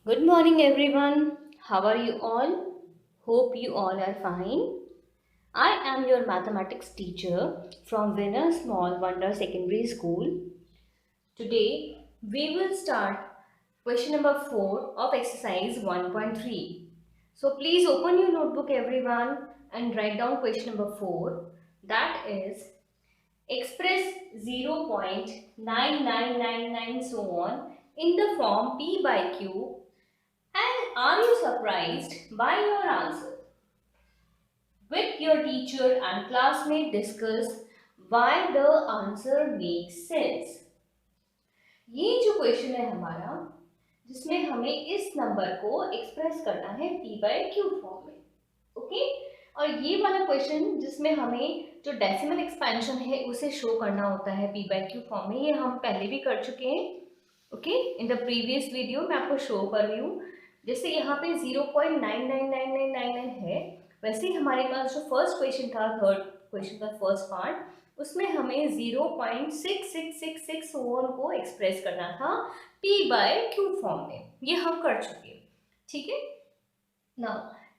Good morning, everyone. How are you all? Hope you all are fine. I am your mathematics teacher from Winner Small Wonder Secondary School. Today, we will start question number 4 of exercise 1.3. So, please open your notebook, everyone, and write down question number 4. That is, express 0.9999 so on in the form P by Q. And are you surprised by your answer? With your teacher and classmate discuss why the answer makes sense. ये जो question है हमारा जिसमें हमें इस number को express करना है p by q फॉर्म में. ओके और ये वाला क्वेश्चन जिसमें हमें जो डेसिमल एक्सपेंशन है उसे शो करना होता है p by q फॉर्म में, ये हम पहले भी कर चुके हैं. Okay in the previous video मैं आपको शो कर रही हूँ. जैसे यहाँ पे 0.999999 है, वैसे ही हमारे पास जो फर्स्ट क्वेश्चन था, थर्ड क्वेश्चन का फर्स्ट पार्ट, उसमें हमें 0.6666 को एक्सप्रेस करना था p by q फॉर्म में. ये हम कर चुके हैं. ठीक है ना.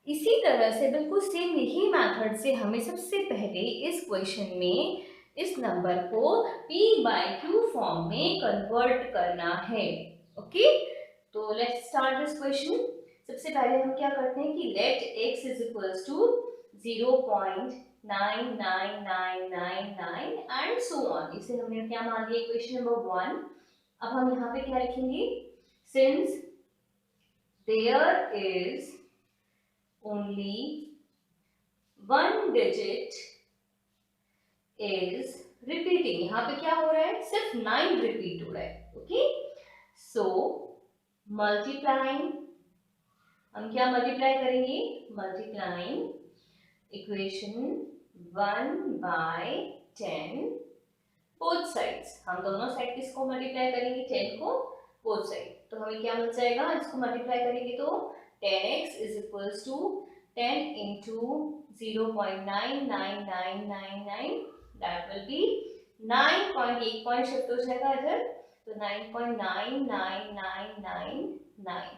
इसी तरह से बिल्कुल सेम यही मेथड से हमें सबसे पहले इस क्वेश्चन में इस नंबर को p by q फॉर्म में कन्वर्ट करना है. ओके तो लेट्स स्टार्ट दिस क्वेश्चन. सबसे पहले हम क्या करते हैं कि let x is equals to 0.99999 and so on. इसे हमने क्या मान लिया क्वेश्चन नंबर 1. अब हम यहाँ पे क्या लिखेंगे, since there is only one digit is repeating. यहाँ पे क्या हो रहा है, सिर्फ 9 रिपीट हो रहा है. ओके सो मल्टीप्लाइंग, हम क्या मल्टीप्लाई करेंगे, multiplying equation 1 by 10 both sides. हम दोनों साइड किसको मल्टीप्लाई करेंगे, 10 को बोथ साइड. तो हमें क्या मिल जाएगा, इसको मल्टीप्लाई करेंगे तो 10x is equals to 10 into 0.99999, that will be 9. एक पॉइंट शिफ्ट हो जाएगा इधर, तो 9.99999.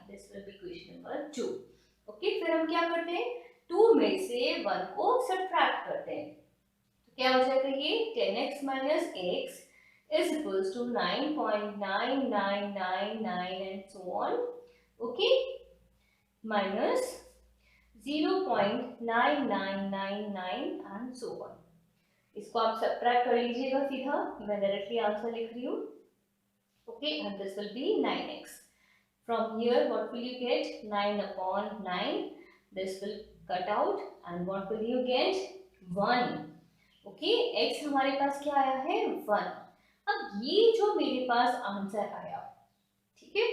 This will be question number 2. Okay फिर हम क्या करते हैं, 2 में से 1 को सब्ट्रैक्ट करते हैं. तो क्या हो जाएगा, ये 10x minus x is equals to 9.9999 and so on. Okay minus 0.9999 and so on. इसको आप सब्ट्रैक्ट कर लीजिएगा सीधा, मैं डायरेक्टली आंसर लिख रही हूँ. Okay and this will be 9x. From here what will you get, 9/9. This will cut out and what will you get, 1. Okay x हमारे पास क्या आया है, 1. अब ये जो मेरे पास आंसर आया, ठीक है,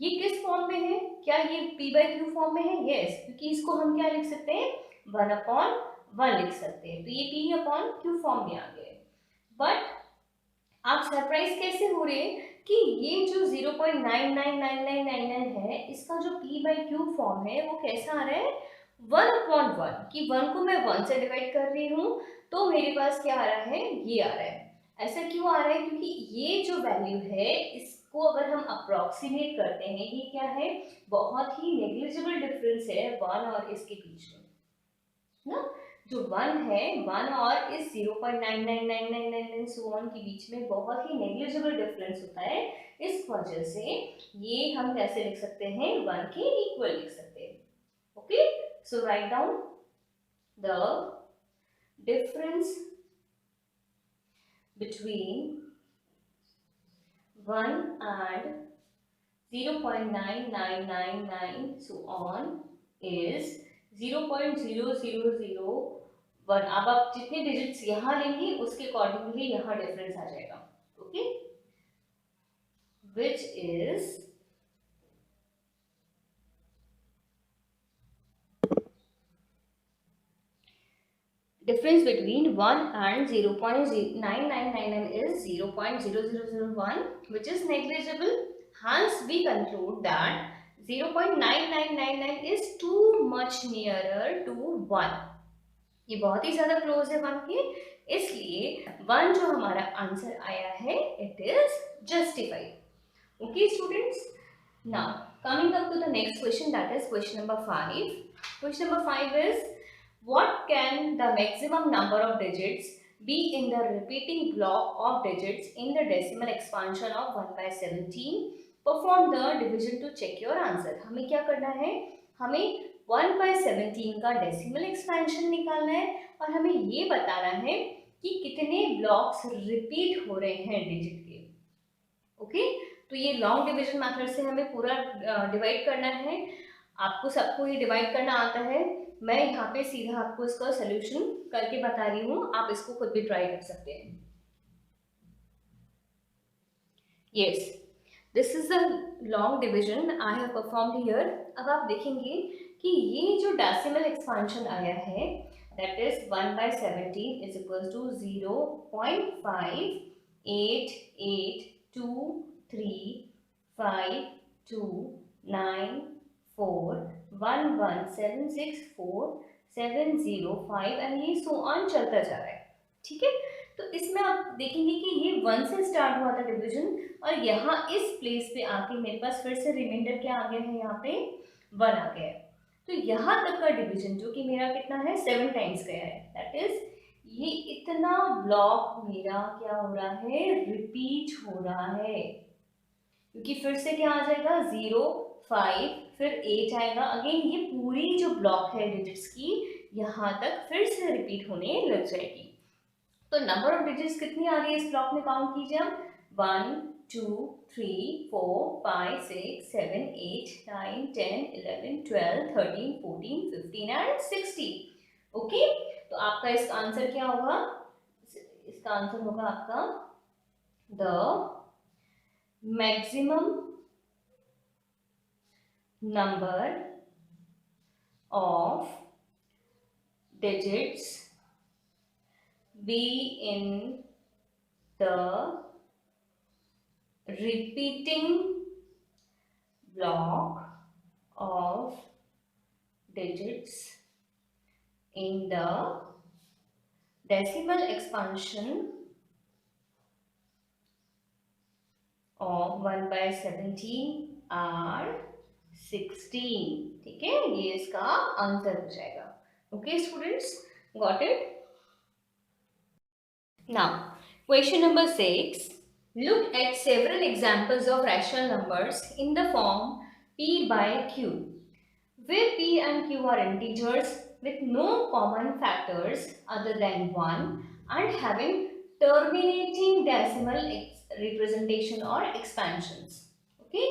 ये किस फॉर्म में है, क्या ये p by q फॉर्म में है, यस, क्योंकि इसको हम क्या लिख सकते हैं, 1/1 लिख सकते हैं. तो ये p/q फॉर्म में आ गए. बट आप सरप्राइज कैसे हो रहे हैं कि ये जो 0.999999 है, इसका जो p by q फॉर्म है वो कैसा आ रहा है, 1/1, कि 1 को मैं 1 से डिवाइड कर रही हूँ तो मेरे पास क्या आ रहा है, ये आ रहा है. ऐसा क्यों आ रहा है, क्योंकि ये जो वैल्यू है इसको अगर हम अप्रोक्सीमेट करते हैं, ये क्या है, बहुत ही नेग्लिजिबल डिफरेंस है 1 और इसके बीच में ना. जो 1 है, 1 और इस 0.999999 सो ऑन के बीच में बहुत ही नेग्लिजिबल डिफरेंस होता है. इस वजह से ये हम कैसे लिख सकते हैं, 1 के इक्वल लिख सकते हैं. Okay so write down the difference between 1 and 0.9999 so on is 0.0001. अब आप जितने डिजिट्स यहाँ लेंगे उसके अकॉर्डिंगली यहाँ डिफरेंस आ जाएगा. Okay which is difference between 1 and 0.9999 is 0.0001, which is negligible. Hence we conclude that 0.9999 is too much nearer to 1. ये बहुत ही ज्यादा क्लोज है 1 के, इसलिए 1 जो हमारा आंसर आया है, it is justified. Okay students, Now, coming up to the next question, that is question number 5. Question number 5 is, what can the maximum number of digits be in the repeating block of digits in the decimal expansion of 1 by 17? Perform the division to check your answer. हमें क्या करना है, हमें 1 by 17 का decimal expansion निकालना है और हमें ये बताना है कि कितने ब्लॉक्स रिपीट हो रहे हैं डिजिट के। ओके, तो ये लॉन्ग डिवीजन मेथड से हमें पूरा डिवाइड करना है। आपको सबको ये डिवाइड करना आता है, मैं यहाँ पे सीधा आपको इसका सोल्यूशन करके बता रही हूँ, आप इसको खुद भी ट्राई कर सकते हैं। Yes, this is the long division I have performed here. अब आप देखेंगे कि ये जो डेसिमल एक्सपेंशन आया है, that is 1 by 17 is equals to 0.5882329541176470 and ये सो ऑन चलता जा रहा है। ठीक है, तो इसमें आप देखेंगे कि ये 1 से स्टार्ट हुआ था डिवीजन और यहाँ इस प्लेस पे आके मेरे पास फिर से रिमाइंडर क्या आ गया है, यहाँ पे 1 आ गया है। तो यहाँ तक का डिवीजन जो कि मेरा कितना है, 7 टाइम्स गया है, दैट इज ये इतना ब्लॉक मेरा क्या हो रहा है, रिपीट हो रहा है। क्योंकि फिर से क्या आ जाएगा, 0 5 फिर 8 आएगा, अगेन ये पूरी जो ब्लॉक है डिजिट्स की यहाँ तक फिर से रिपीट होने लग जाएगी। तो नंबर ऑफ डिजिट्स कितनी आ रही है इस ब्लॉक में, काउंट कीजिए हम, 1 2 3 4 5 6 7 8 9 10 11 12 13 14 15 एंड 16। ओके, तो आपका इसका आंसर क्या होगा, इसका आंसर होगा आपका the maximum number of digits be in the repeating block of digits in the decimal expansion of 1 by 17 are 16। ठीक है, ये इसका आंसर हो जाएगा। Okay students, got it? Now, question number 6. Look at several examples of rational numbers in the form p by q, where p and q are integers with no common factors other than 1 and having terminating decimal representation or expansions. Okay,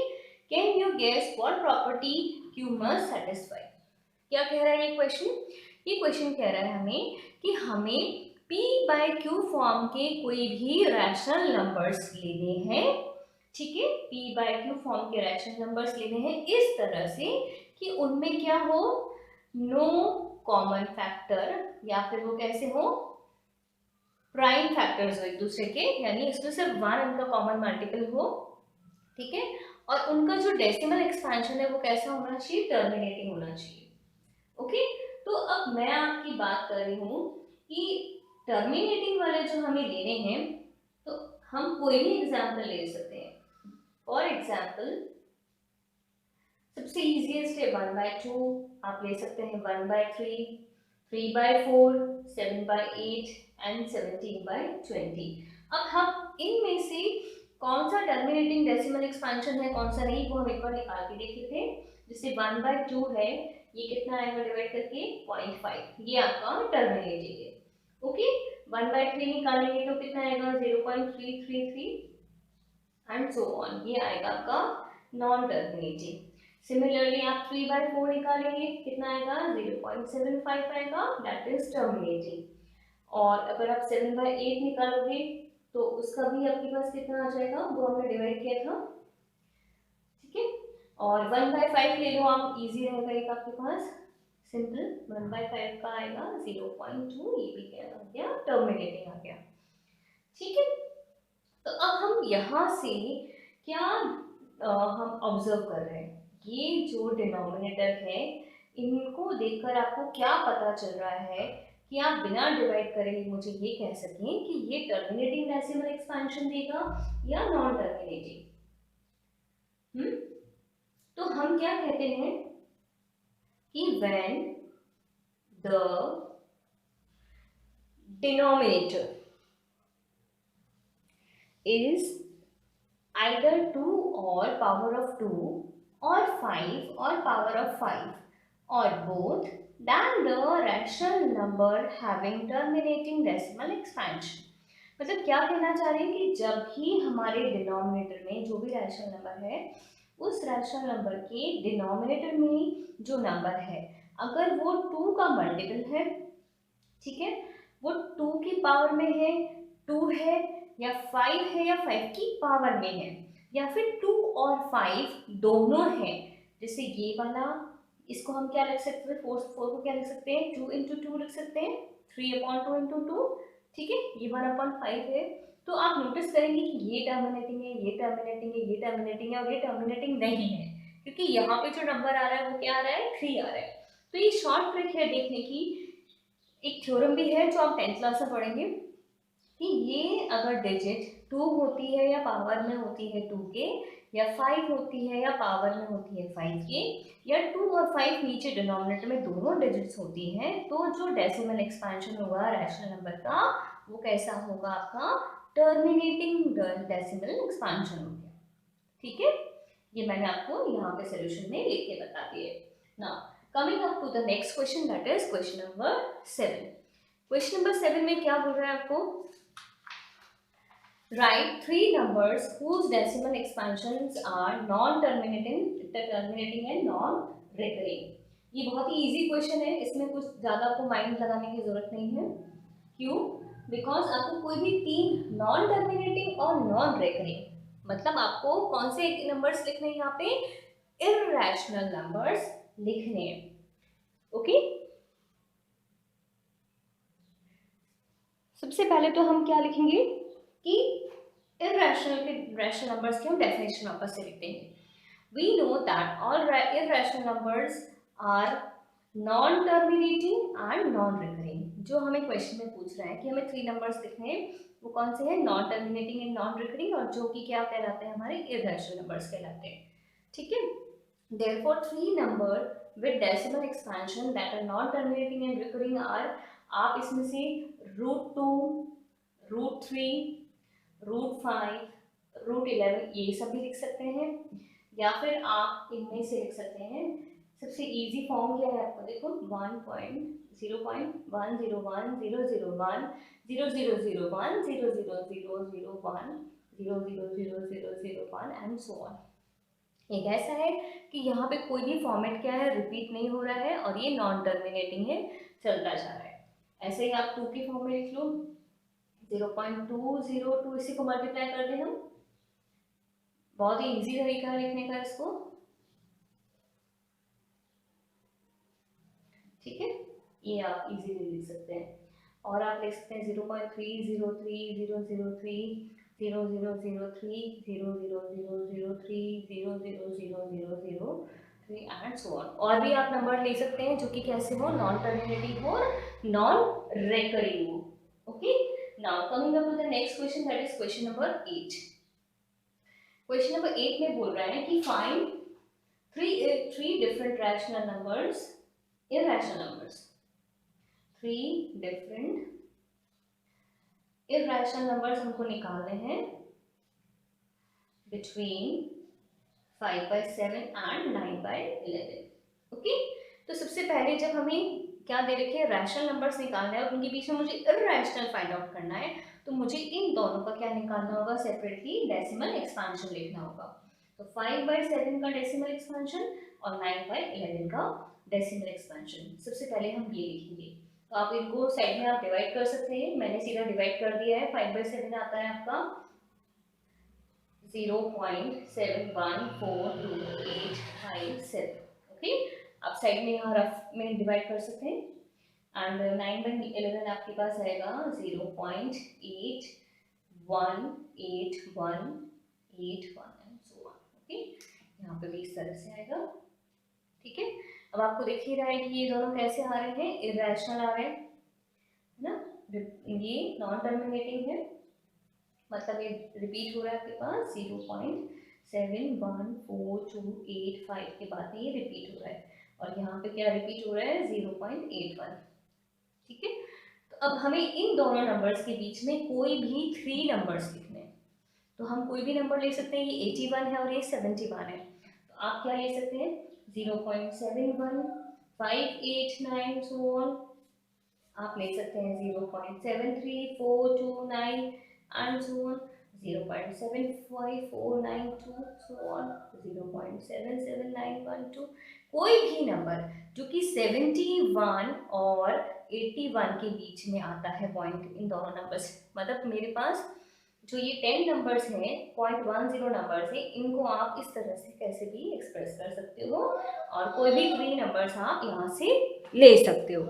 can you guess what property q must satisfy? क्या कह रहा है ये question? ये question कह रहा है हमें कि हमें p by q फॉर्म के कोई भी रैशनल नंबर्स लेने हैं। ठीक है, p by q फॉर्म के रैशनल नंबर्स लेने हैं इस तरह से कि उनमें क्या हो, नो कॉमन फैक्टर, या फिर वो कैसे हो, प्राइम फैक्टर्स हो एक दूसरे के, यानी इसमें सिर्फ 1 उनका कॉमन मल्टीपल हो। ठीक है, और उनका जो डेसिमल एक्सपेंशन है वो कैसा होना चाहिए, टर्मिनेटिंग होना चाहिए। ओके, तो अब मैं आपकी बात कर रही हूँ कि टर्मिनेटिंग वाले जो हमें लेने हैं, तो हम कोई भी एग्जाम्पल ले सकते हैं। फॉर एग्जाम्पल सबसे इजीएस्ट है 1 by 2, आप ले सकते हैं 1 by 3, 3 by 4, 7 by 8 and 17 by 20। अब हम इनमें से कौन सा टर्मिनेटिंग डेसिमल एक्सपेंशन है, कौन सा नहीं, वो हम एक बार निकाल के देखे थे। जैसे 1 by 2 है, ये कितना आएगा डिवाइड करके, 0.5, ये आपका टर्मिनेटिंग है। ओके, 1 by 3 निकालेंगे तो कितना आएगा, 0.333 एंड सो ऑन, ये आएगा आपका नॉन टर्मिनेटिंग। सिमिलरली आप 3 by 4 निकालेंगे, कितना आएगा, 0.75 आएगा, दैट इज टर्मिनेटिंग। और अगर आप 7 by 8 निकालोगे तो उसका भी आपके पास कितना आ जाएगा, वो हमने डिवाइड किया था। ठीक है, और 1 by 5 ले लो आप, इजी रहेगा एक आपके पास, सिंपल 1 by 5 का आएगा 0.2, ये भी क्या आ गया, टर्मिनेटिंग आ गया। ठीक है, तो अब हम यहाँ से क्या हम ऑब्जर्व कर रहे हैं, ये जो डिनोमिनेटर है इनको देखकर आपको क्या पता चल रहा है कि आप बिना डिवाइड करे मुझे ये कह सकें कि ये टर्मिनेटिंग डेसिमल एक्सपेंशन देगा या नॉन टर्मिनेटिंग। हम क्या कहते हैं कि when the denominator is either 2 or power of 2 or 5 or power of 5 or both, then the rational number having terminating decimal expansion. मतलब क्या कहना चाह रहे हैं कि जब भी हमारे डिनोमिनेटर में जो भी रैशनल नंबर है, उस रैशनल नंबर के डिनोमिनेटर में जो नंबर है अगर वो 2 का मल्टीपल है, ठीक है, वो 2 की पावर में है, 2 है या 5 है या 5 की पावर में है, या फिर 2 और 5 दोनों है, जैसे ये वाला, इसको हम क्या लिख सकते हैं, 4 को क्या लिख सकते हैं, 2 इंटू 2 लिख सकते हैं, 3/2 इंटू 2, ठीक है, ये 1/5 है। तो आप नोटिस करेंगे कि ये टर्मिनेटिंग है, ये टर्मिनेटिंग है, ये टर्मिनेटिंग है और ये टर्मिनेटिंग नहीं है, क्योंकि यहाँ पे जो नंबर आ रहा है वो क्या आ रहा है, 3 आ रहा है। तो ये शॉर्ट ट्रिक है देखने की। एक थ्योरम भी है जो आप 10th क्लास में पढ़ेंगे कि ये अगर डिजिट 2 होती है या पावर में होती है 2 के, या 5 होती है या पावर में होती है 5 के, या 2 और 5 नीचे डिनोमिनेटर में दोनों डिजिट्स होती हैं, तो जो डेसिमल एक्सपेंशन होगा रैशनल नंबर का वो कैसा होगा, आपका टर्मिनेटिंग डेसिमल एक्सपेंशन हो गया, ठीक है। ये मैंने आपको यहाँ पे सोल्यूशन में लिख के बता दिए। Now coming up to the next question, that is question number 7। Question number 7 में क्या बोल रहा है आपको, write 3 numbers whose decimal expansions are non-terminating and non-recurring। ये बहुत ही इजी क्वेश्चन है, इसमें कुछ ज़्यादा आपको माइंड लगाने की जरूरत नहीं है। क्यों? बिकॉज आपको कोई भी 3 नॉन टर्मिनेटिंग और नॉन रेकरिंग, मतलब आपको कौन से नंबर्स लिखने हैं यहाँ पे, इर्रेशनल नंबर्स लिखने हैं, ओके। सबसे पहले तो हम क्या लिखेंगे कि irrational numbers की हम डेफिनेशन वापस से लिखते हैं। We know that all irrational numbers are non-terminating and non-recurring। जो हमें क्वेश्चन में पूछ रहा है कि हमें 3 नंबर्स लिखने हैं, वो कौन से हैं, non terminating and non recurring, और जो कि क्या कहलाते हैं, हमारे irrational numbers कहलाते हैं, ठीक है। Therefore 3 number with decimal expansion that are non-terminating and recurring are, आप इसमें से √2, √3, √5, √11 ये सब भी लिख सकते हैं, या फिर आप इनमें से लिख सकते हैं, सबसे इजी फॉर्म क्या है आपको देखो, 1.0.101001 00001 00001 एंड सो ऑन। एक ऐसा है कि यहाँ पे कोई भी फॉर्मेट क्या है, रिपीट नहीं हो रहा है और ये नॉन टर्मिनेटिंग है, चलता जा रहा है। ऐसे ही आप 2 की फॉर्म में लिख लो, 0.202, इसी को मल्टीप्लाई कर दें हम, बहुत ही इजी तरीका है लिखने का इसको, ठीक है, ये आप इजीली लिख सकते हैं। और आप लिख सकते हैं 0.303 003 0003 00003 00003 एंड सो ऑन। और भी आप नंबर ले सकते हैं जो कि कैसे हो, नॉन टर्मिनेटिंग हो, नॉन रेकरिंग हो, okay. Now coming up to the next question, that is question number 8। Question number 8 में बोल रहा है कि find three different rational numbers, irrational numbers, 3 different irrational numbers हमको निकालने हैं between 5/7 and 9/11, ओके। तो सबसे पहले जब हमें क्या दे रखे हैं, रैशनल नंबर्स निकालना है और उनके बीच में मुझे इर्रेशनल फाइंड आउट करना है, तो मुझे इन दोनों का क्या निकालना होगा, सेपरेटली डेसिमल एक्सपेंशन लिखना होगा। तो 5/7 का डेसिमल एक्सपेंशन और 9/11 का डेसिमल एक्सपेंशन, सबसे पहले हम ये लिखेंगे। तो आप इनको साइड में आप डिवाइड कर सकते हैं, मैंने सीधा डिवाइड कर दिया है। 5/7 आता है आपका 0.71425857, ओके। आप साइड में यहाँ रफ में डिवाइड कर सकते हैं। एंड 9/11 आपके पास आएगा 0.818181 एंड सो ऑन, ओके। यहाँ पे भी इस तरह से आएगा, ठीक है। अब आपको दिख ही रहा है कि ये दोनों कैसे आ रहे हैं, इर्रेशनल आ रहे हैं, है ना। ये नॉन टर्मिनेटिंग है, मतलब ये रिपीट हो रहा है आपके पास 71428 के बाद में ये रिपीट हो रहा है, और यहाँ पे क्या रिपीट हो रहा है, 0.81। ठीक है, तो अब हमें इन दोनों नंबर्स के बीच में कोई भी 3 नंबर्स लिखने हैं। तो हम कोई भी नंबर ले सकते हैं, ये 81 है और ये 71 है, तो आप क्या ले सकते हैं, 0.71, 589 सो ऑन। आप ले सकते हैं 0.73429 and so on, 0.75492 so on, 0.77912। कोई भी नंबर जो कि 71 और 81 के बीच में आता है पॉइंट, इन दोनों नंबर्स, मतलब मेरे पास जो ये 10 नंबर्स हैं, 0.10 नंबर्स हैं, इनको आप इस तरह से कैसे भी एक्सप्रेस कर सकते हो, और कोई भी 3 नंबर्स आप यहाँ से ले सकते हो।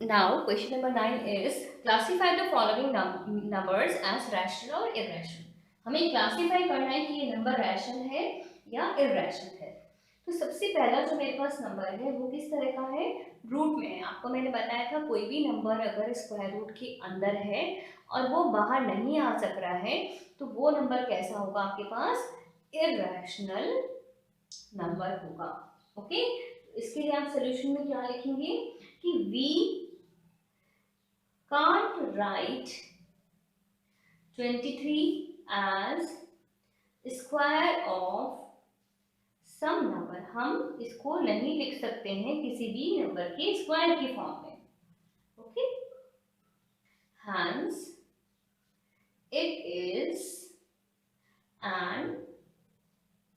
Now, question number 9 is classify the following numbers as rational or irrational. हमें क्लासीफाई करना है कि ये नंबर रैशनल है या इरेशनल है। तो सबसे पहला जो मेरे पास नंबर है वो किस तरह का है, रूट में है। आपको मैंने बताया था कोई भी नंबर अगर स्क्वायर रूट के अंदर है और वो बाहर नहीं आ सक रहा है तो वो नंबर कैसा होगा, आपके पास इरेशनल नंबर होगा। ओके, इसके लिए आप सोल्यूशन में क्या लिखेंगे कि v can't write 23 as square of some number। हम इसको नहीं लिख सकते हैं किसी भी नंबर के स्क्वायर की फॉर्म में। Okay, hence it is an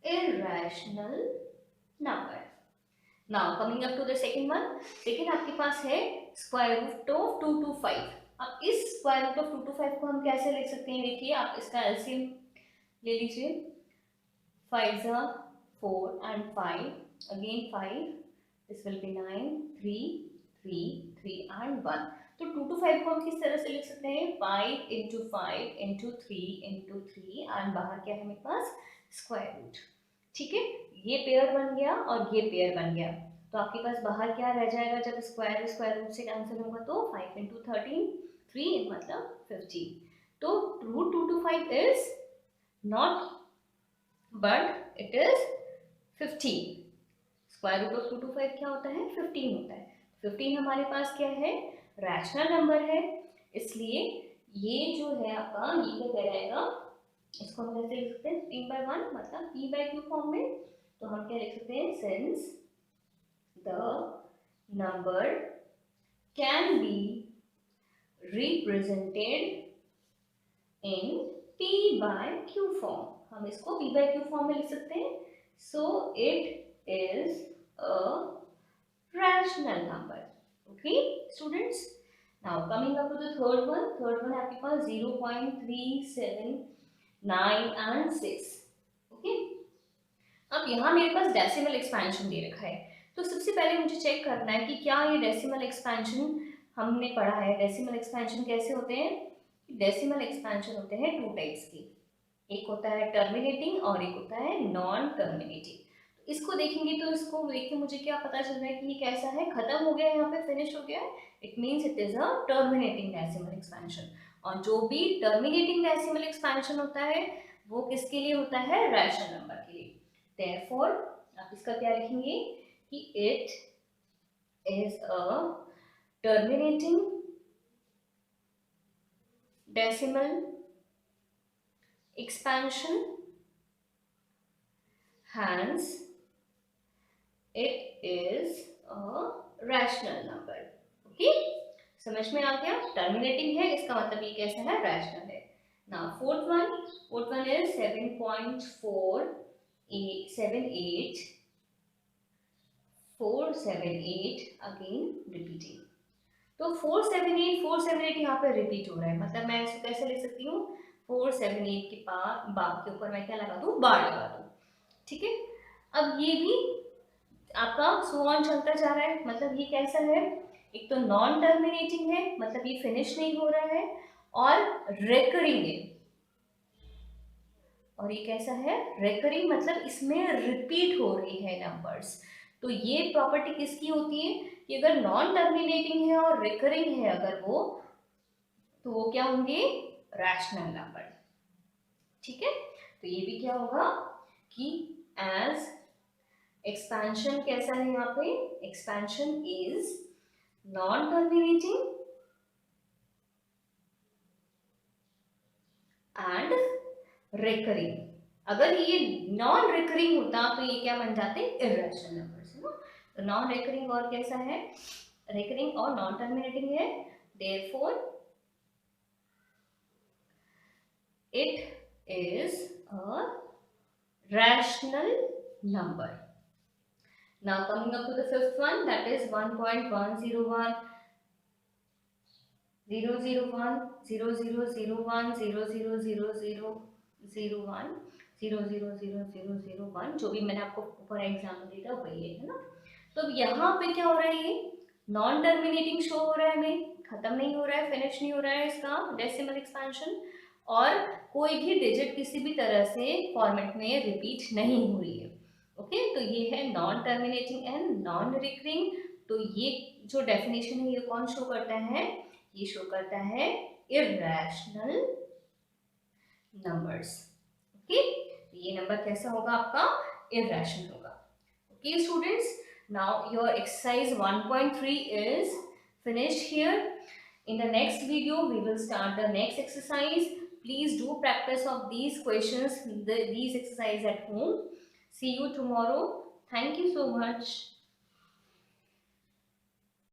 irrational number। Now coming up to the second one, second आपके पास है स्क्वायर रूट ऑफ 225। अब इस स्क्वायर रूट ऑफ 225 को हम कैसे लिख सकते हैं, देखिए आप इसका एलसीएम ले लीजिए, 5 4 and 5, again 5, this will be 9, 3 3 3 and 1। तो 2 to 5 को हम किस तरह से लिख सकते हैं, 5 into 5 into 3 into 3 and बाहर क्या है मेरे पास, स्क्वायर रूट। ठीक है, ये पेयर बन गया और ये पेयर बन गया, तो आपके पास बाहर क्या रह जाएगा, जब स्क्वायर स्क्वायर रूट से कैंसिल होगा तो 5 into 13, 3 मतलब 15। तो root 2 to 5 is not but it is 15। Square root of 2 to 5 क्या होता है, 15 होता है। 15 हमारे पास क्या है, रैशनल नंबर है, इसलिए ये जो है आपका ये क्या कहलाएगा, इसको हम कैसे लिख सकते हैं, p/1 मतलब p/q फॉर्म में। तो हम क्या लिख सकते हैं, since the number can be represented in p/q form, हम इसको p/q फॉर्म में लिख सकते हैं। So it is a rational number. Okay students, now coming up to the third one. Third one आपके पास 0.379 and 6। ओके, अब यहाँ मेरे पास डेसिमल एक्सपेंशन दे रखा है, तो सबसे पहले मुझे चेक करना है कि क्या ये डेसिमल एक्सपेंशन हमने पढ़ा है। डेसिमल एक्सपेंशन कैसे होते हैं, डेसिमल एक्सपेंशन होते हैं 2 टाइप्स के, एक होता है टर्मिनेटिंग और एक होता है नॉन टर्मिनेटिंग। इसको देखेंगे तो इसको देख के मुझे क्या पता चल रहा है कि ये कैसा है, खत्म हो गया है, यहाँ पे फिनिश हो गया है, it means it is a terminating decimal expansion. और जो भी टर्मिनेटिंग डेसिमल एक्सपेंशन होता है वो किसके लिए होता है, रैशनल नंबर के लिए। देयरफॉर आप इसका क्या लिखेंगे कि it is a terminating decimal expansion, hence it is a rational number। Okay, समझ में आ गया, टर्मिनेटिंग है इसका मतलब ये कैसा है, रैशनल है। Now fourth one is 7.478 again repeating. तो 478 यहाँ पे रिपीट हो रहा है, मतलब मैं इसको कैसे लिख सकती हूँ, 478 के बाद के ऊपर मैं क्या लगा दूँ, बार लगा दूँ। ठीक है, अब ये भी आपका सो ऑन चलता जा रहा है, मतलब ये कैसा है, एक तो नॉन टर्मिनेटिंग है, मतलब ये फिनिश नहीं हो रहा है, और रेकरिंग है। और ये कैसा है, रेकरिंग मतलब इसमें रिपीट हो रही है नंबर्स। तो ये प्रॉपर्टी किसकी होती है कि अगर नॉन टर्मिनेटिंग है और रिकरिंग है अगर वो, तो वो क्या होंगे, रैशनल नंबर। ठीक है, तो ये भी क्या होगा कि एज एक्सपेंशन कैसा है यहाँ पे, expansion is non terminating and recurring. अगर ये नॉन रिकरिंग होता तो ये क्या बन जाते, इर्रेशनल नंबर्स है ना। तो नॉन रिकरिंग और कैसा है, रिकरिंग और नॉन टर्मिनेटिंग है, therefore it is a rational number. Now coming up to the fifth one, that is 1.101 001 0001 0000001 0000001, जो भी मैंने आपको ऊपर एग्जाम्पल दिया था वही है ना। तो यहाँ पे क्या हो रहा है, ये नॉन टर्मिनेटिंग शो हो रहा है, हमें खत्म नहीं हो रहा है, फिनिश नहीं हो रहा है इसका डेसिमल एक्सपेंशन, और कोई भी डिजिट किसी भी तरह से फॉर्मेट में रिपीट नहीं हो रही है। ओके, तो ये है non terminating and non recurring. तो ये जो डेफिनेशन है ये कौन शो करता है, ये शो करता है इर्रेशनल नंबर्स। ओके, ये नंबर कैसा होगा आपका, इर्रेशनल होगा। Okay students, now your exercise 1.3 is finished here. In the next video we will start the next exercise. Please do practice of these questions, these exercise at home. See you tomorrow. Thank you so much.